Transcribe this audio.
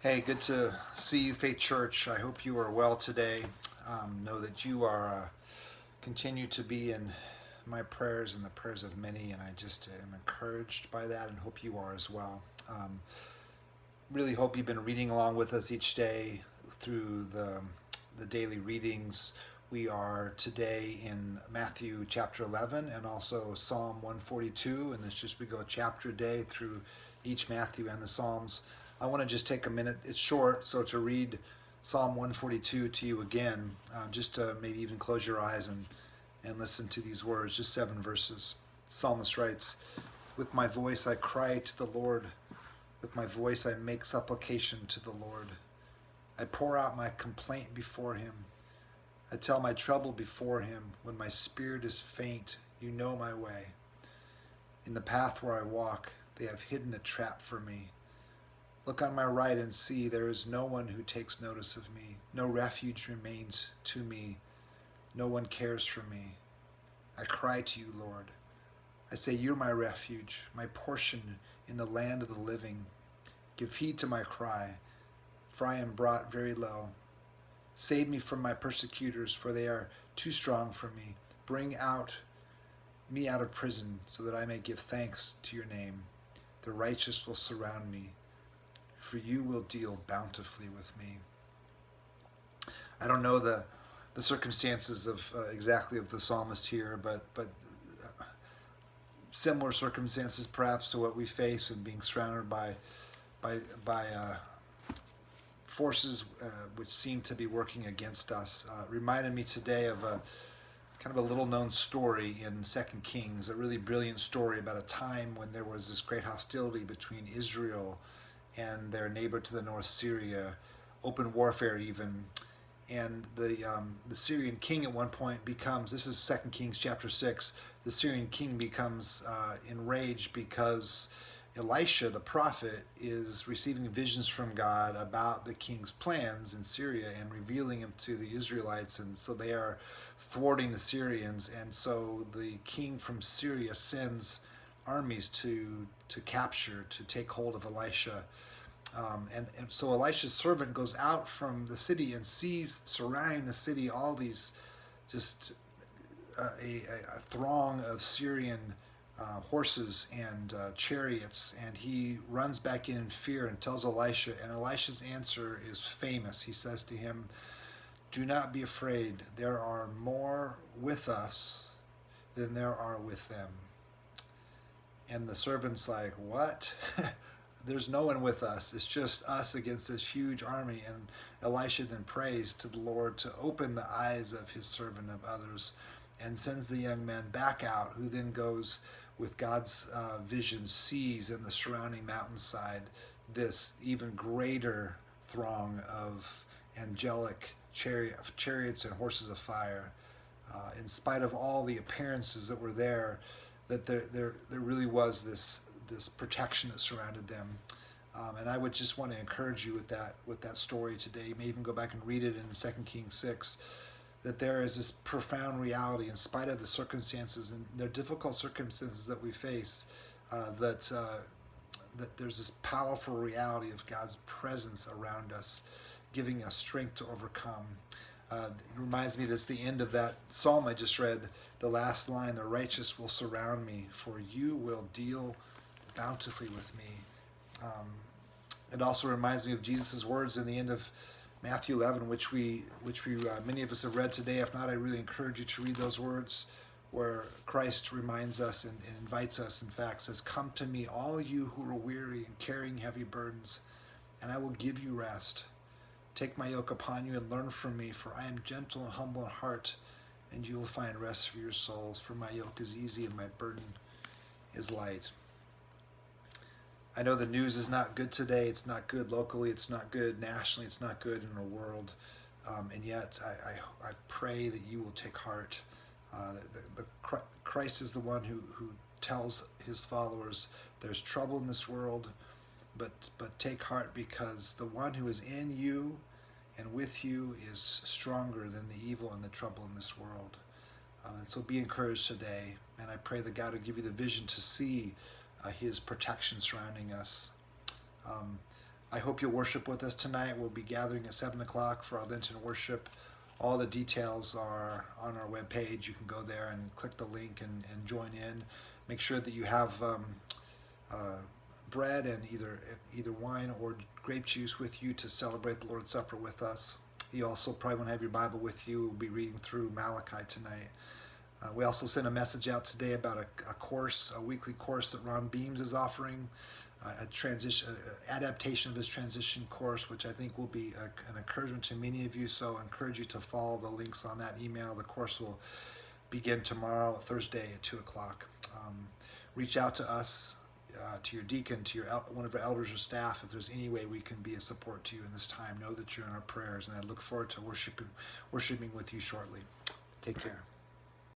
Hey, good to see you, Faith Church. I hope you are well today. Know that you are continue to be in my prayers and the prayers of many, and I just am encouraged by that, and hope you are as well. Really hope you've been reading along with us each day through the daily readings. We are today in Matthew chapter 11 and also Psalm 142, and it's just we go chapter a day through each Matthew and the Psalms. I want to just take a minute. It's short, so to read Psalm 142 to you again, just to maybe even close your eyes and listen to these words, just 7 verses. The psalmist writes, "With my voice I cry to the Lord. With my voice I make supplication to the Lord. I pour out my complaint before him. I tell my trouble before him. When my spirit is faint, you know my way. In the path where I walk, they have hidden a trap for me. Look on my right and see, there is no one who takes notice of me. No refuge remains to me. No one cares for me. I cry to you, Lord. I say, you're my refuge, my portion in the land of the living. Give heed to my cry, for I am brought very low. Save me from my persecutors, for they are too strong for me. Bring me out of prison, so that I may give thanks to your name. The righteous will surround me, for you will deal bountifully with me." I don't know the circumstances of exactly of the psalmist here, but similar circumstances perhaps to what we face when being surrounded by forces which seem to be working against us. Reminded me today of a kind of a little known story in Second Kings, a really brilliant story about a time when there was this great hostility between Israel and their neighbor to the north, Syria, open warfare even. And the Syrian king at one point becomes, this is Second Kings chapter 6, the Syrian king becomes enraged because Elisha, the prophet, is receiving visions from God about the king's plans in Syria and revealing them to the Israelites, and so they are thwarting the Syrians. And so the king from Syria sends armies to capture, to take hold of Elisha. And so Elisha's servant goes out from the city and sees surrounding the city all these just a throng of Syrian horses and chariots, and he runs back in fear and tells Elisha, and Elisha's answer is famous. He says to him, "Do not be afraid. There are more with us than there are with them." And the servant's like, "What?" There's no one with us. It's just us against this huge army. And Elisha then prays to the Lord to open the eyes of his servant of others and sends the young man back out, who then goes with God's vision, sees in the surrounding mountainside this even greater throng of angelic chariots and horses of fire. In spite of all the appearances that were there, that there really was this protection that surrounded them. And I would just want to encourage you with that story today. You may even go back and read it in 2 Kings 6, that there is this profound reality in spite of the circumstances and their difficult circumstances that we face, that there's this powerful reality of God's presence around us, giving us strength to overcome. It reminds me, that's the end of that psalm I just read, the last line, "The righteous will surround me, for you will deal bountifully with me." It also reminds me of Jesus' words in the end of Matthew 11, which we many of us have read today. If not, I really encourage you to read those words, where Christ reminds us and invites us, in fact, says, "Come to me, all you who are weary and carrying heavy burdens, and I will give you rest. Take my yoke upon you and learn from me, for I am gentle and humble in heart, and you will find rest for your souls. For my yoke is easy and my burden is light." I know the news is not good today. It's not good locally. It's not good nationally. It's not good in our world. And yet, I pray that you will take heart. Christ is the one who tells his followers, there's trouble in this world, but take heart, because the one who is in you and with you is stronger than the evil and the trouble in this world. And so be encouraged today. And I pray that God will give you the vision to see his protection surrounding us. I hope you'll worship with us tonight. We'll be gathering at 7 o'clock for our Lenten worship. All the details are on our webpage. You can go there and click the link and join in. Make sure that you have bread and either wine or grape juice with you to celebrate the Lord's Supper with us. You also probably want to have your Bible with you. We'll be reading through Malachi tonight. We also sent a message out today about a course, a weekly course that Ron Beams is offering, adaptation of his transition course, which I think will be an encouragement to many of you. So I encourage you to follow the links on that email. The course will begin tomorrow, Thursday at 2 o'clock. Reach out to us, to your deacon, to one of our elders or staff, if there's any way we can be a support to you in this time. Know that you're in our prayers, and I look forward to worshiping with you shortly. Take care.